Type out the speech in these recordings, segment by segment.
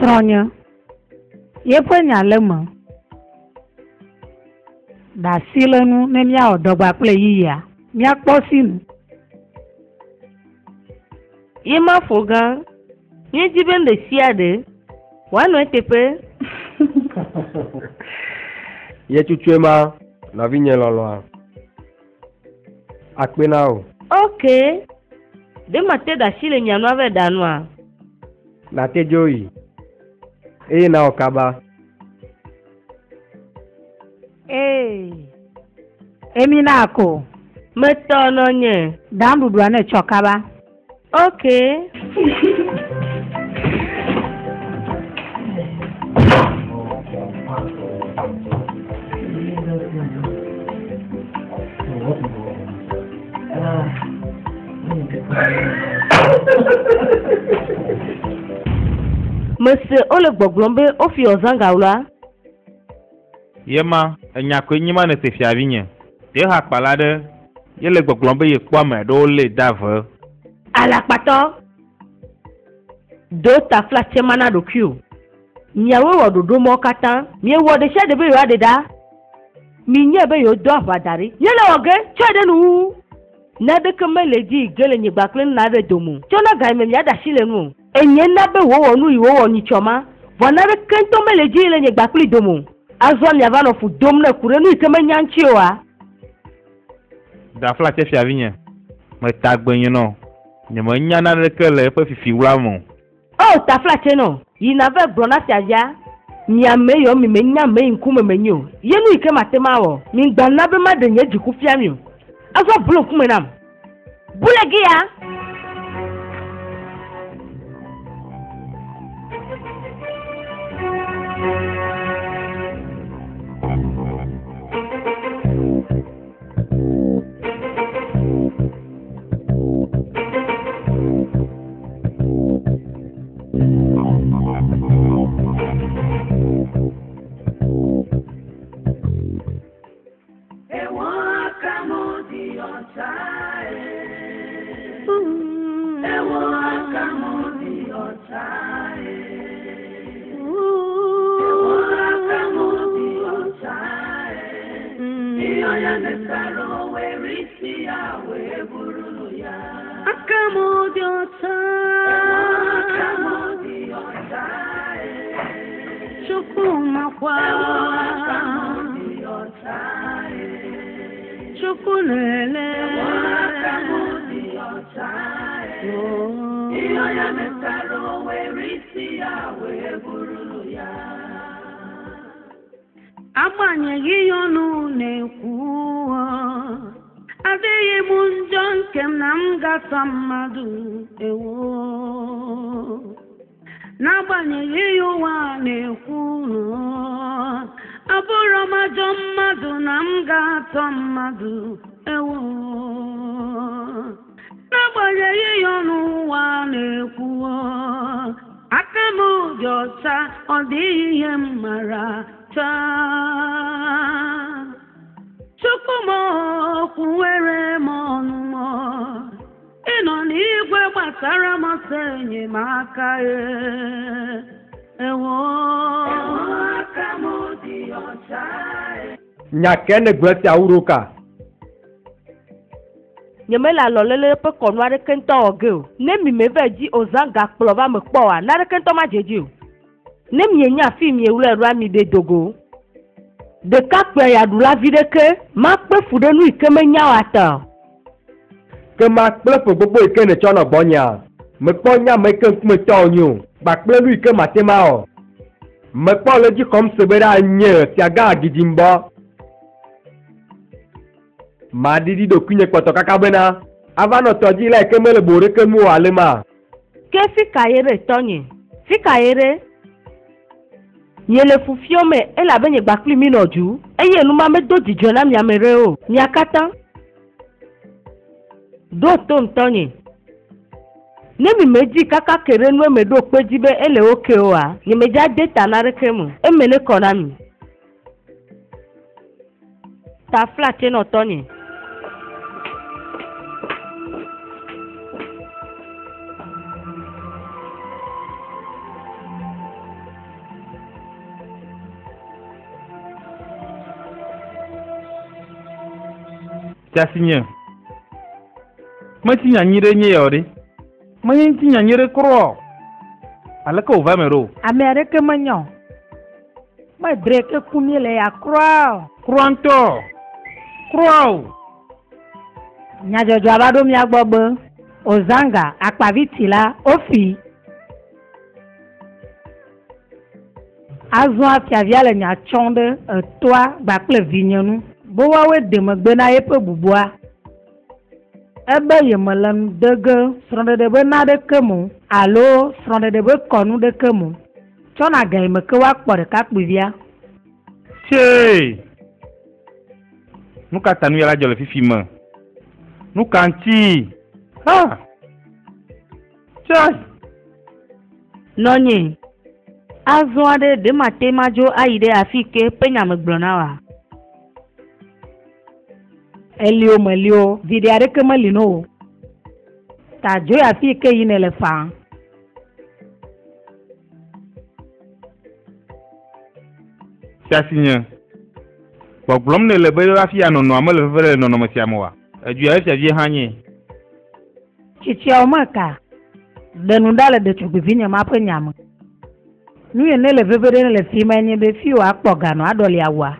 Sronya. Ye pwenya lema. Da silenu ne mia odogba play yiya. Mia kposin. Ye ma foga. Ye jiben de siade. Wano tepe. Ye chuchema na vinye lolo. Akpenao. Okay. De mate da shile nyano ave danwa. Na te joyi. Na okaba. Emi na ako. Meto no nye. Dambu duane chokaba. Okay. Monsieur ole gboglombe ofi ozanga ula. Yema enyako nyima ne te fiavinye. Te ha kpalade yele gboglombe ye kwame do le dave. Ala pato. Do ta flache mana do kyu. Nyawe wododo mo katan, mi wode shede be yo adeda. Mi nye be yo do afadari. Yele oge chede nu. Na de kemele ji gele nyi gbaklen na re domu. Chona ga me mi ada shile nu. Enye na be wo wonu iwo woni choma. Vonare kento mele ji le nyi gbakli domu. Azwa mi avano fu dom na kure nu ikeme nyanchi wa. Da flache fiavinye. Me tagbenye no. Nyemo nyana rekele pe fifi wlamo. Oh, ta flache no. Yina ve brona tiaja. Nyame yo mi menyame nkume menyo. Yenu ike matema wo. Mi ngbanna be madenye jiku fiamio. Azwa bulo kume nam. Bulegi ya. Abanyeghị ya ọnụ na-ekwu adịghị m njọ nke m na m gata mmadụ ewo n'agbanyeghị ya ụwa na-ekwu abụrụ m ajọ mmadụ na m ga-atọ mmadụ ewo n'agbanyeghị ya ọnụ ụwa na-ekwu aka m dị ọcha ọ dịghị ihe m mara Chukwumo kwuwere m ọnụmọ ịnọ n'igwe gbasara m ọsọ enyemaka ewo aka m dị ọcha Nyakene gwesi auruka. Nyemela lolele pe konware kento ogeo. Ne mi meve ji ozanga ploba me kpoa. Na kento ma jeji. Ne mi enya fi mi ewule rami de dogo. De kakpe ya dula videke. Ma pe fude nu ikeme nya wata. Ke ma kple pe gbogbo ike ne chono bonya. Me ponya me ke kume tonyu. Ba kple nu ike matema o. Me po le ji kom sebera nye tiaga agidimbo. Ma didi do kunye kpoto kakabena. Avano toji la ike mele bore ke mu alema. Ke fika yere tonye. Fika yere. Yele fufiome ela benye bakli minoju. Eye numa me do jijona mi amereo. Mi akata. Do ton tonye. Nemi meji kaka kere nwe me do pejibe ele oke oa. Ni meja data na rekemu. Emele konami. Ta flate no tonye. Chasinya. Mati nyanyire nye yori. Mayenti nyanyire kro. Alaka ovamero. Amerika manyo. Ma breke kumile ya crow. Kronto. Crow. Nyajojo abado mi agbobo. Ozanga akpavitila ofi. Azon afiaviale nya chonde toi bakle vignonu. Bo wawe demegbe na yepe bubua. Ebe yemelam dege sronde de be na de kemu. Alo sronde de be konu de kemu. Chona gaime ke wa kpore kakpivia. Che. Nuka tanu yala jole fifi me. Nuka anti. Ha. Chai. Nonye. Azon ade de matemajo aide afike penyame glonawa. Elio melio vidiare ke melino. Ta jo afike yinele fa. Chasinya. Boblom ne le be afia no no amele vere no no masiamowa. Eju afia vie hanye. Chichia omaka. Denundale de chubivinya mape nyama. Nuye nele vevere nele fima nye be fiyo akpogano adoli awa.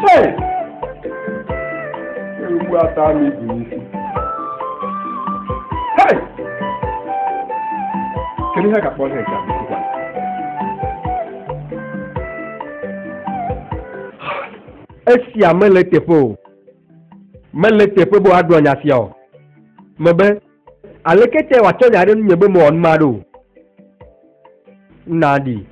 Hey! Ewu ata mi binisi. Hey! Kini ha ka pon he ka bi kwa. Esi amele tepo. Mele tepo bo adu anya fio. Mebe alekete wa chonya re nyebe mo on madu. Nadi.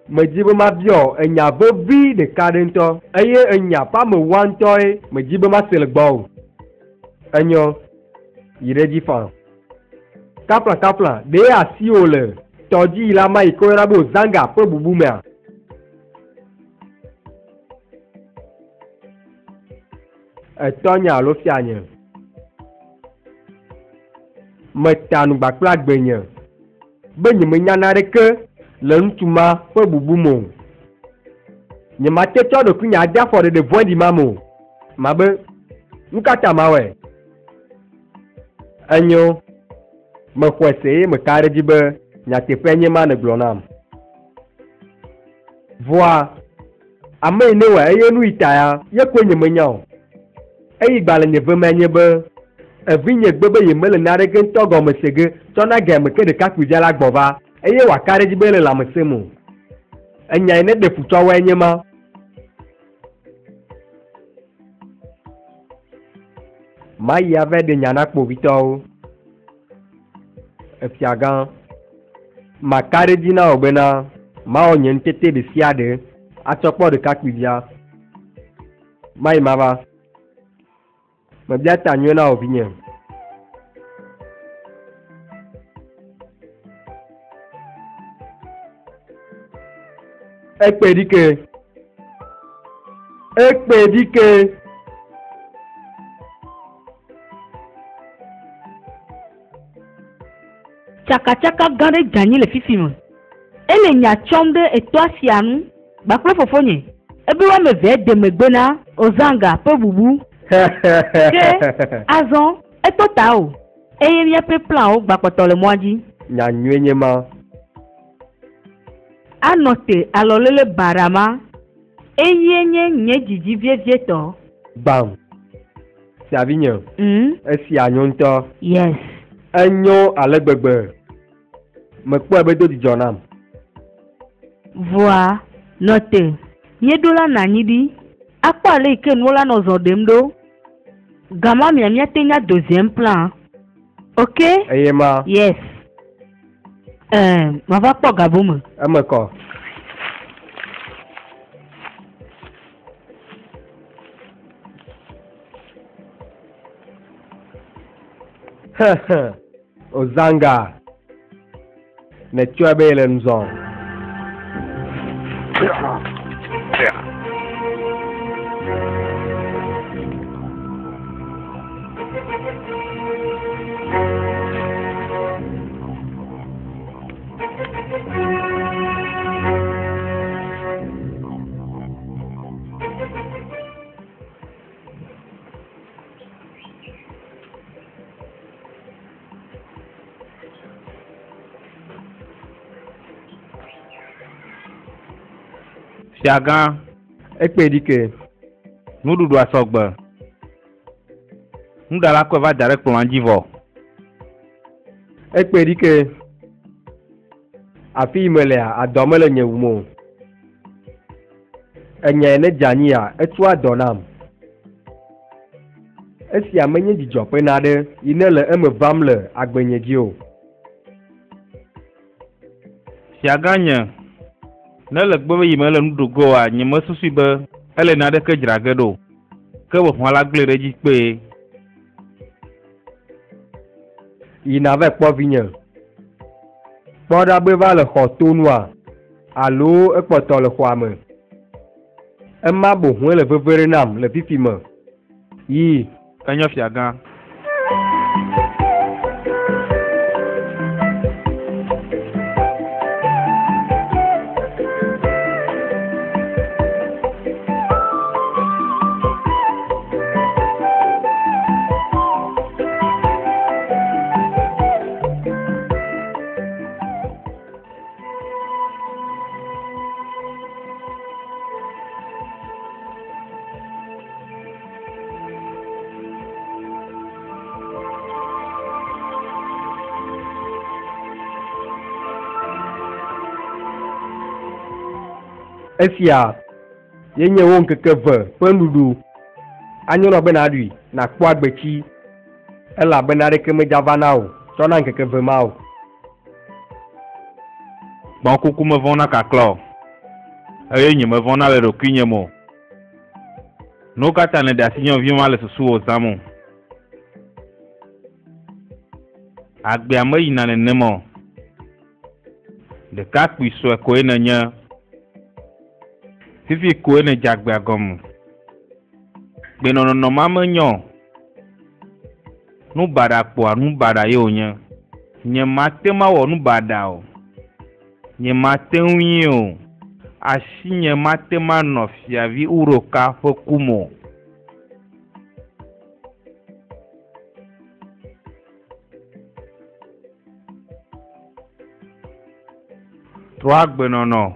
Mejibe ma bio enya bobi de kadento eye enya pa me wantoy mejibe ma selgbo. Enyo yireji fa. Kapla de asiole toji la mai ko rabo zanga po bubumea. Etonya lo fianye. Metanu bakla gbenye. Benye menyana reke lentuma po bubumo. Nye matecho do kunya adia for de vondi mamo. Mabe nkata mawe. Enyo me kwese me kare jibe nya tepenye ma ne glonam. Voa ame ne wa eye nu itaya ye kwenye menyo. Eyi gbale nye vemenye be evinye gbebe ye mele na rege ntogo mesege chona ge me ke de kakuje la gbova eye wa kare jibe le la mesemu. Enya ene de futo wa enye ma. Ma ya ve de nyana kpo vito. Efiagan ma kare jina ogbena ma onye ntete de siade atokpo de kakujia. Mai mava. Me bia tanyo na ovinye. Ekpedike. Chaka gare janyi le fifi mo. Ele nya chomde eto asianu. Bakle fofonye. Ebe wa me ve de megbena ozanga pe bubu. Ke azon eto tao. Eye mi pe plan o gbapoto le moaji. Nya nyenye ma. Anote alolele barama. Eye nye jiji vie to. Bam. Savinyo. Esi anyonto. Yes. Enyo alegbegbe. Me kpo ebe do di jonam. Voa note. Nye dola na nyidi. Akwa le ike nwola no zodemdo. Gama mi tenya deuxième plan. Ok? Eyema. Yes. Ma va po gabume. Ameko. Ozanga. Ne chua bele nzon. Siaga. Ekpedike. Nududu asogbe. Ndala ko va direct pour manjivo. Ekpedike. Afi imelea adomele nyewumo. Enye ne jania etu adonam. Esi amenye dzidzɔ ƒe na ɖe yi ne le eme vam le agbenye dzi o. Siaga nye ne le gbe be yi me le nuɖugo a nye me susu be ele na ɖe ke dzra ge ɖo. Ke be xɔ la gble ɖe dzi kpe. Yina va kpɔ vinye. Kpɔ ɖa be va le xɔ to nua alo ekpɔtɔ le xɔa me. Ema bo hoe le veve ɖe nam le fifi me. Yi. Enyo Siaga. Esia yenye wo nkeke ve ƒe nuɖu anyɔnɔ bena ɖui nakpɔ agbetsi elabena ɖeke medza na o tsɔ na nkeke ve ma o. Bon kuku me vɔna kaklɔ. Eye nye me vɔna le ɖokui nye mo. No katã ne ɖe asi nyɔnuvi ma le susu wo zãmo. Agbea me yina nenem o. Ɖekakpui sue koe nenye. Fifi koe ne dzagbea gɔme. Gbenɔnɔnɔ ma menyo. Nubaɖa kpoa nubaɖa ye wònye. Nye mate ma wɔ nubaɖa o. Nye mate ŋui o. Asi nye mate ma nɔ fiavi Uroka ƒe kume o. Trɔ agbenɔnɔ.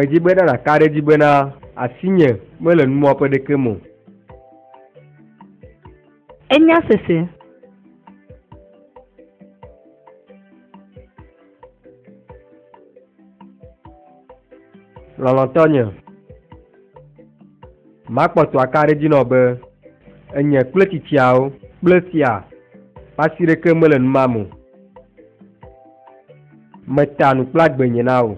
dzi be ɖe ɖaka ɖe dzi bena asinye mele numɔƒe ɖeke mo. Enya sese. Lɔlɔ̃tɔnye, makpɔtɔ aka ɖe dzi nɔ be enye kple tsitsiawo kple fia pasi ɖeke mele numa mo. Meta nu kple agbenye na wo.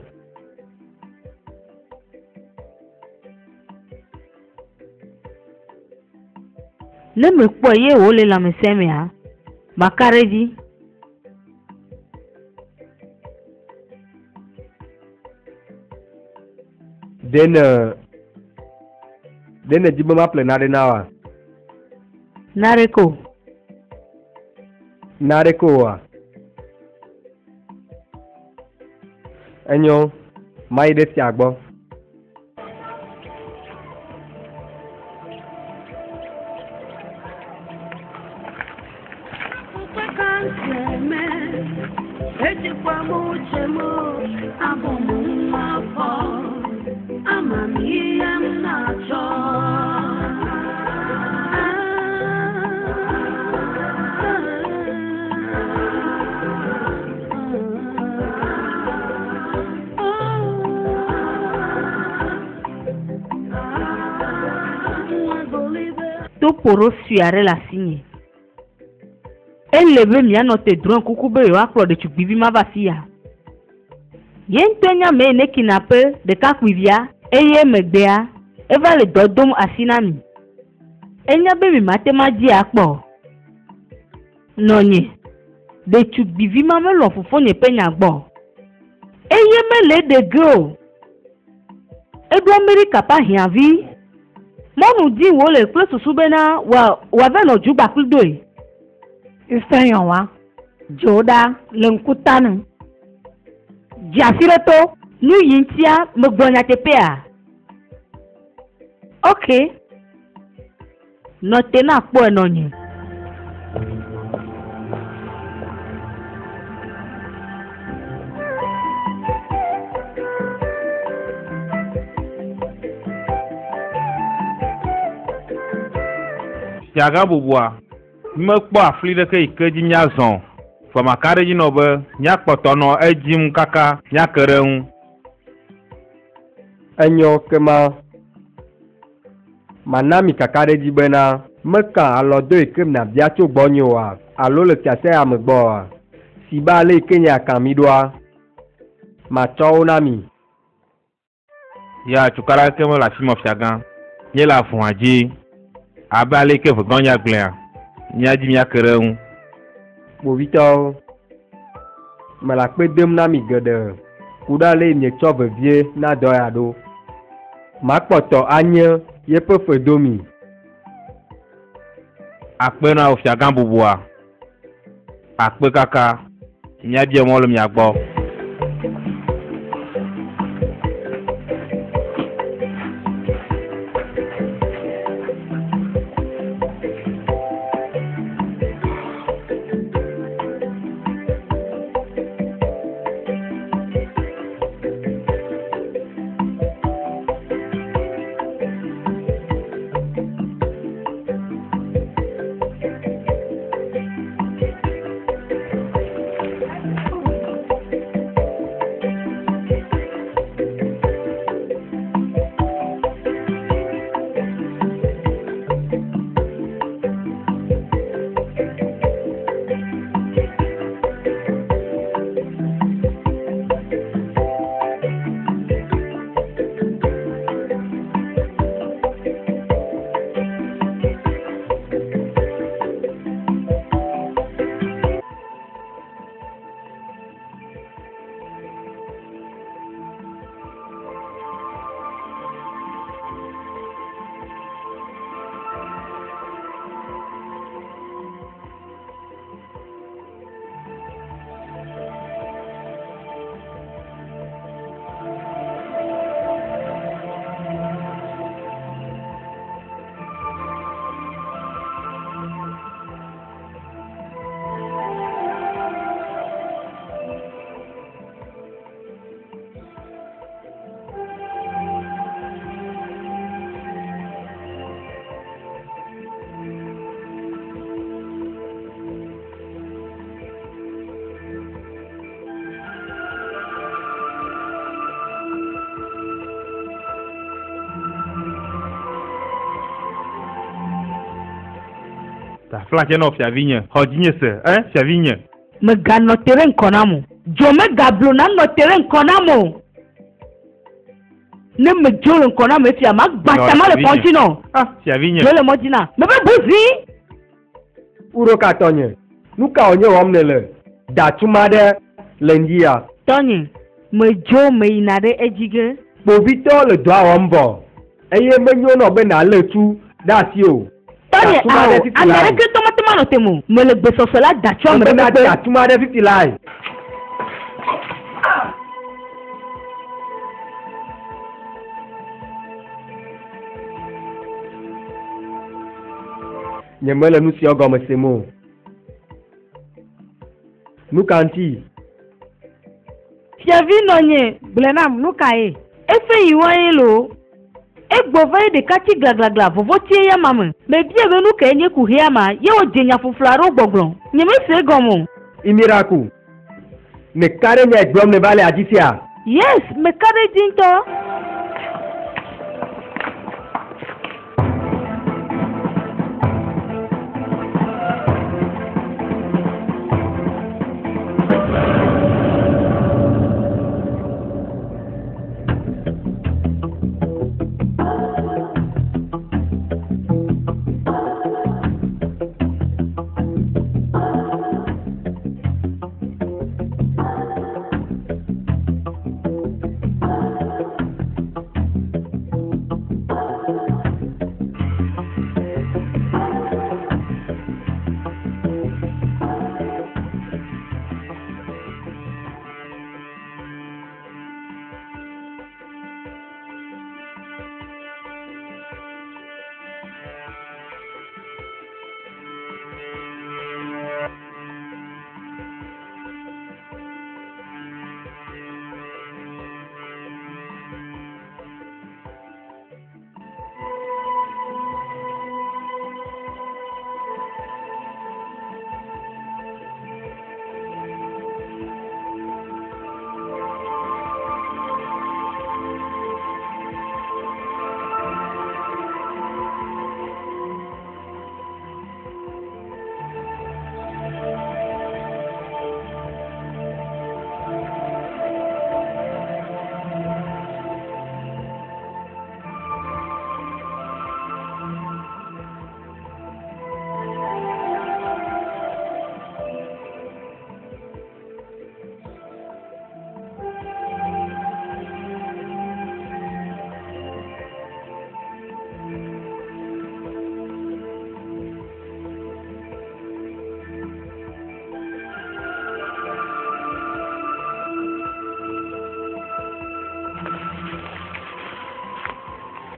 Ne me kpɔ ye wo le lãmesẽ mea, maka ɖe dzi. Dene dzi be maƒle naɖe na wa. Naɖe ko. Naɖe ko wa. Enyo, mayi ɖe fia gbɔ. To poro suare la signe. Elle be mianɔ te drɔn kuku be yewoakplɔ ɖetugbivi ma va fi ya. Ye ŋutɔ nya me ne kinaƒe ɖekakpuivia eye megbea eva le dɔ dom asi na mi. Enya be mi mate ma dzi akpɔ. Nɔnye, ɖetugbivi ma melɔ fofonye ƒe nya gbɔ. Eye mele ɖege o. Eɖo Amerika ƒe ahiãvi. Mɔnu di wo le kple susu bena wòave nɔ dzugba kpli doe. Ifeyan wa, dzoɖa le ŋkutanu. Dzasi ɖe to. Nu yi ŋutia megblɔ nyateƒea. Ok. Nɔte na kpɔe nɔnye. Fiaga bubua, mekpɔ afli ɖeke yi ke dzi miazɔ. Fɔmaka ɖe dzi nɔ be miakpɔtɔ nɔ edzim kaka miake ɖe ŋu. Enyo ke mana mi kaka ɖe dzi bena meka alɔdo yi ke miabia tso gbɔnye oa alo le fiase ya me gbɔ oa. Si be ale yi ke nye aka mi ɖoa, matsɔ wo na mi. Ya tukara ke me le afi me fiagã. Nye le avua dzi. Abe ale yi ke vegɔnya gblẽa, miadzi miake ɖe ŋu. Kpovitɔwo, mele akpe dem na mi geɖe ku ɖe ale yi mietsɔ vevie na dɔ ya ɖo. Makpɔtɔ anye yeƒe fedomi. Akpe na wo fiagã bubua. Akpe kaka, miabie mɔ le mia gbɔ. ta flanche no fiavinye hodinye se fiavinye me ga no terrain konamo jo me gablo na no terrain konamo ne me jolo konamo e fia ma gbata ma le continent fiavinye jo le modina me be buzi uro ka tonye nuka onye womnele da tumade lengia tonye me jo me inade ejige povito le doa wombo eye menyo no be na letu dasi o tonye awo andere ke tomatoma no temu me le gbesoso la dacho me na da tumade 50 lai nyemele nusi ogome semo nukanti fiavi nonye blenam nukae efe yiwan lo egbove de kachi glaglagla vovo tie ya mama me bia be nuka enye ku hia ma ye o jenya fuflaro gbogbon nyeme se gomo imiraku me kare nya egbom ne vale ajisia yes me kare jinto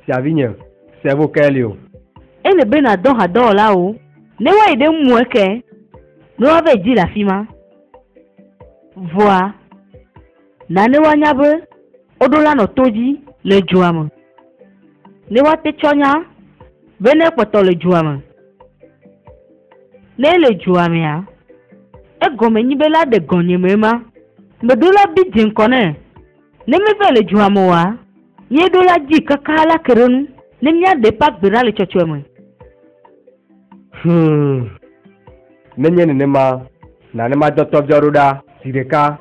Siavinye, sevo kelio. Ene be na don ha do la o. Ne wa ide mu eke. No ave ji la fima. Voa. Na ne wa nyabe. Odola no toji le juama. Ne wa te chonya. Be ne poto le juama. Ne le juama ya. E gome nyibe la de gonye mema. Me dola bi jin kone. Ne me ve le juama wa. Nye dola ji kakala kerenu nemnya de pak birale chochweme nenye nema na nema dotop joruda sireka